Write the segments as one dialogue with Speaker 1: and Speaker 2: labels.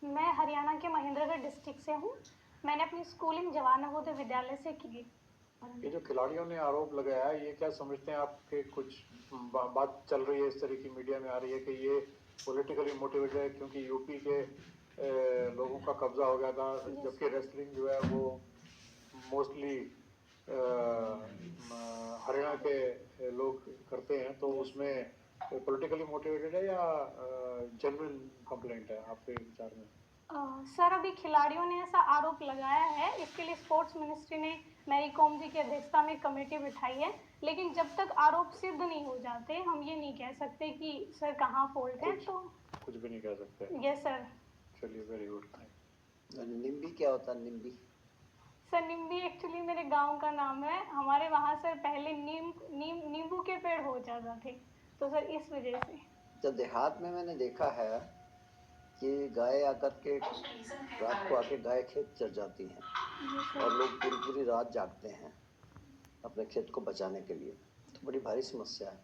Speaker 1: मैं हरियाणा के महेंद्रगढ़ डिस्ट्रिक्ट से हूँ। मैंने अपनी स्कूलिंग जवाहर नवोदय विद्यालय से की है।
Speaker 2: ये जो खिलाड़ियों ने आरोप लगाया है, ये क्या समझते हैं आपके? कुछ बात चल रही है इस तरह की, मीडिया में आ रही है कि ये पॉलिटिकली मोटिवेटेड है क्योंकि यूपी के लोगों का कब्जा हो गया था, जबकि रेसलिंग जो है वो मोस्टली हरियाणा के लोग करते हैं, तो उसमें पॉलिटिकली मोटिवेटेड है या जेन्युइन कंप्लेंट है आपके विचार में?
Speaker 1: सर, अभी खिलाड़ियों ने ऐसा आरोप लगाया है, इसके लिए स्पोर्ट्स मिनिस्ट्री ने मैरी कॉम जी की अध्यक्षता में कमेटी बिठाई है, लेकिन जब तक आरोप सिद्ध नहीं हो जाते हम ये नहीं कह सकते कि सर कहाँ फॉल्ट है। तो
Speaker 2: कुछ भी नहीं कह सकते।
Speaker 1: Yes sir.
Speaker 2: चलिए, वेरी गुड।
Speaker 3: निम्बी क्या होता है? निम्बी
Speaker 1: सर, निम्बी एक्चुअली मेरे गांव का नाम है। हमारे वहाँ सर पहले नींबू के पेड़ हो जाते थे, तो सर इस वजह से।
Speaker 3: तो देहात में मैंने देखा है कि गाय आकर के रात को आके गाय खेत चर जाती हैं और लोग पूरी पूरी रात जागते हैं अपने खेत को बचाने के लिए। तो बड़ी भारी समस्या है।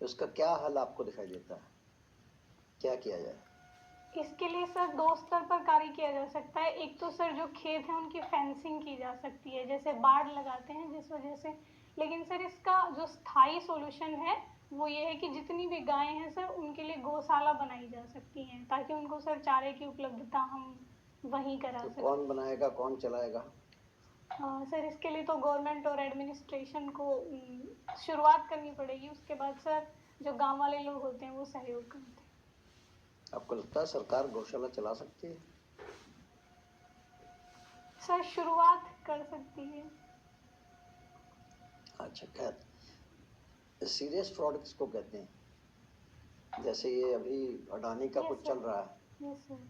Speaker 3: तो इसका क्या हल आपको दिखाई देता है? क्या किया जाए?
Speaker 1: इसके लिए सर दो स्तर पर कार्य किया जा सकता है। एक तो सर जो खेत है उनकी फेंसिंग की जा सकती है, जैसे बाड़ लगाते हैं जिस वजह से। लेकिन सर इसका जो स्थायी सॉल्यूशन है वो ये है कि जितनी भी गायें हैं सर उनके लिए गौशाला बनाई जा सकती हैं, ताकि उनको सर चारे की उपलब्धता हम वहीं करा
Speaker 3: तो
Speaker 1: सकें।
Speaker 3: कौन बनाएगा, कौन चलाएगा?
Speaker 1: सर इसके लिए तो गवर्नमेंट और एडमिनिस्ट्रेशन को शुरुआत करनी पड़ेगी, उसके बाद सर जो गांव वाले लोग होते हैं वो सहयोग करते हैं।
Speaker 3: आपको लगता है सरकार गौशाला चला सकती है?
Speaker 1: सर शुरुआत कर सकती है।
Speaker 3: अच्छा, खैर, सीरियस फ्रॉड किसको कहते हैं? जैसे ये अभी अडानी का कुछ चल रहा है।
Speaker 1: Yes sir.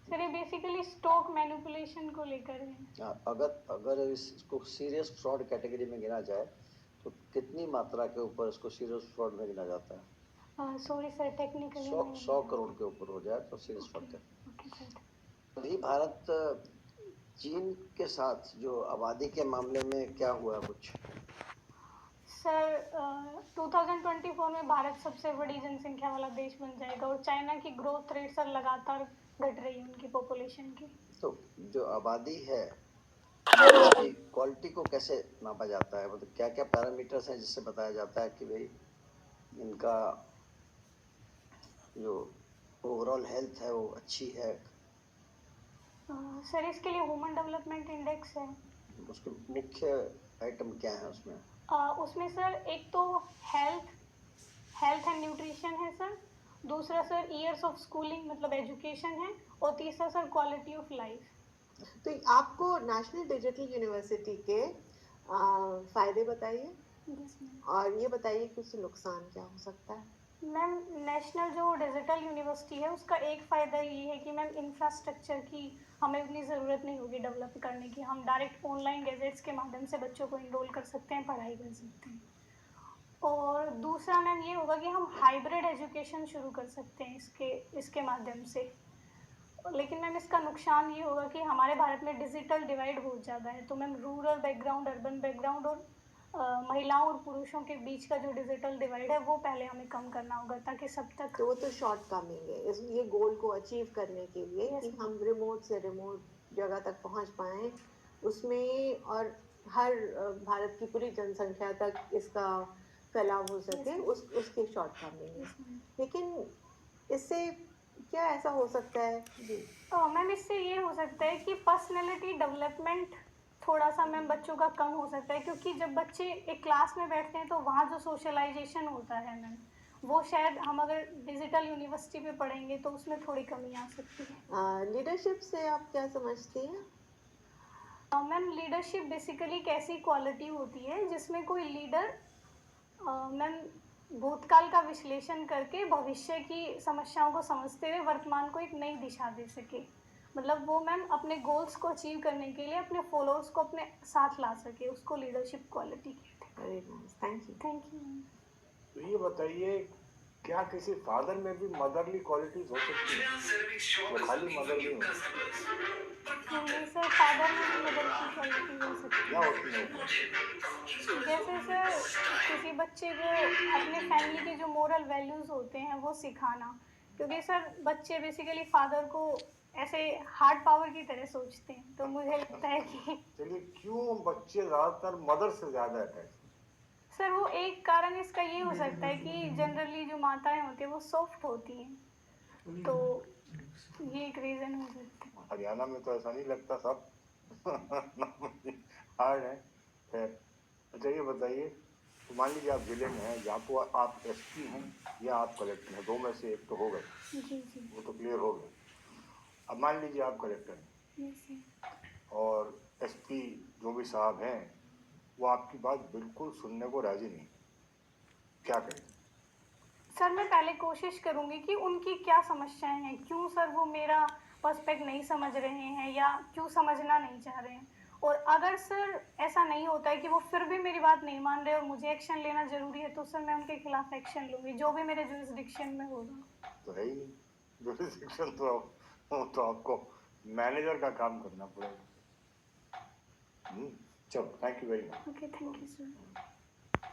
Speaker 1: सर ये बेसिकली स्टॉक मैनिपुलेशन को लेकर है।
Speaker 3: अगर इसको सीरियस फ्रॉड कैटेगरी में गिना जाए तो कितनी मात्रा के ऊपर इसको सीरियस फ्रॉड में गिना जाता है?
Speaker 1: सॉरी सर, टेक्निकली
Speaker 3: 100 करोड़ के ऊपर हो जाए तो सीरियस फ्रॉड कहते हैं। अभी भारत चीन के साथ जो आबादी के मामले में क्या हुआ कुछ?
Speaker 1: सर 2024 में भारत सबसे बड़ी जनसंख्या वाला देश बन जाएगा और चाइना की ग्रोथ रेट सर लगातार घट रही है उनकी पॉपुलेशन की।
Speaker 3: तो जो आबादी है उसकी क्वालिटी को कैसे नापा जाता है? मतलब क्या क्या पैरामीटर्स हैं जिससे बताया जाता है कि भाई इनका जो ओवरऑल हेल्थ है वो अच्छी है?
Speaker 1: सर इसके लिए ह्यूमन डेवलपमेंट इंडेक्स है।
Speaker 3: उसके मुख्य आइटम क्या है उसमें?
Speaker 1: उसमें सर एक तो हेल्थ एंड न्यूट्रिशन है सर, दूसरा सर ईयर्स ऑफ स्कूलिंग मतलब एजुकेशन है, और तीसरा सर क्वालिटी ऑफ लाइफ।
Speaker 4: तो आपको नेशनल डिजिटल यूनिवर्सिटी के फायदे बताइए और ये बताइए कि उससे नुकसान क्या हो सकता है।
Speaker 1: मैम, नेशनल जो डिजिटल यूनिवर्सिटी है उसका एक फ़ायदा ये है कि मैम इंफ्रास्ट्रक्चर की हमें उतनी ज़रूरत नहीं होगी डेवलप करने की। हम डायरेक्ट ऑनलाइन गैजेट्स के माध्यम से बच्चों को इनरोल कर सकते हैं, पढ़ाई कर सकते हैं। और दूसरा मैम ये होगा कि हम हाइब्रिड एजुकेशन शुरू कर सकते हैं इसके माध्यम से। लेकिन मैम इसका नुकसान ये होगा कि हमारे भारत में डिजिटल डिवाइड बहुत ज़्यादा है, तो ma'am rural background, urban background और महिलाओं और पुरुषों के बीच का जो डिजिटल डिवाइड है वो पहले हमें कम करना होगा, ताकि सब तक।
Speaker 4: तो वो तो शॉर्ट कमिंग है ये गोल को अचीव करने के लिए कि हम रिमोट से रिमोट जगह तक पहुंच पाएँ उसमें, और हर भारत की पूरी जनसंख्या तक इसका फैलाव हो सके, उसके शॉर्ट कमिंग है। लेकिन इससे क्या ऐसा हो सकता है? जी
Speaker 1: मैम, इससे ये हो सकता है कि पर्सनैलिटी डेवलपमेंट थोड़ा सा मैम बच्चों का कम हो सकता है, क्योंकि जब बच्चे एक क्लास में बैठते हैं तो वहाँ जो सोशलाइजेशन होता है मैम, वो शायद हम अगर डिजिटल यूनिवर्सिटी पे पढ़ेंगे तो उसमें थोड़ी कमी आ सकती है।
Speaker 4: लीडरशिप से आप क्या समझती हैं?
Speaker 1: मैम, लीडरशिप बेसिकली एक ऐसी क्वालिटी होती है जिसमें कोई लीडर मैम भूतकाल का विश्लेषण करके भविष्य की समस्याओं को समझते हुए वर्तमान को एक नई दिशा दे सके। मतलब वो मैम अपने गोल्स को अचीव करने के लिए अपने फॉलोअर्स को अपने साथ ला सके, उसको लीडरशिप क्वालिटी कहते हैं।
Speaker 4: Thank you.
Speaker 1: Thank you ma'am.
Speaker 2: तो ये बताइए, क्या किसी फादर में भी मदरली क्वालिटीज हो सकती है या खाली मदरली हो सकती है?
Speaker 1: नहीं सर, फादर में भी मदर की क्वालिटी हो सकती
Speaker 2: क्या
Speaker 1: है।
Speaker 2: होती है?
Speaker 1: जैसे सर किसी बच्चे को अपने फैमिली के जो मोरल वैल्यूज़ होते हैं वो सिखाना, क्योंकि सर बच्चे बेसिकली फादर को ऐसे हार्ड पावर की तरह सोचते हैं, तो मुझे लगता है कि
Speaker 5: चलिए, क्यों बच्चे ज्यादातर मदर से ज्यादा अटैच?
Speaker 1: सर वो एक कारण इसका ये हो सकता है कि जनरली जो माताएं होती हैं वो सॉफ्ट होती हैं, तो ये एक रीजन हो सकता है।
Speaker 5: हरियाणा में तो ऐसा नहीं लगता, सब हार्ड है। खैर, अच्छा ये बताइए, तो मान लीजिए आप जिले में हैं, या तो आप एसपी हैं या आप कलेक्टर हैं, दो में से एक तो हो गए,
Speaker 1: जी जी
Speaker 5: वो तो क्लियर हो गया। अब मान लीजिए आप कलेक्टर हैं
Speaker 1: यस सर।
Speaker 5: और एसपी जो भी साहब हैं वो आपकी बात बिल्कुल सुनने को राजी नहीं, क्या करें?
Speaker 1: सर मैं पहले कोशिश करूंगी कि उनकी क्या समस्याएं हैं, क्यों सर वो मेरा पर्सपेक्ट नहीं समझ रहे हैं या क्यों समझना नहीं चाह रहे हैं। और अगर सर ऐसा नहीं होता है कि वो फिर भी मेरी बात नहीं मान रहे और मुझे एक्शन लेना जरूरी है, तो सर मैं उनके खिलाफ एक्शन लूंगी जो भी मेरे जुरिसडिक्शन में होगा।
Speaker 5: तो है ही नहीं, जुरिसडिक्शन तो आपको मैनेजर का काम करना पड़ेगा। चलो, thank you very much.
Speaker 1: Okay, thank you sir.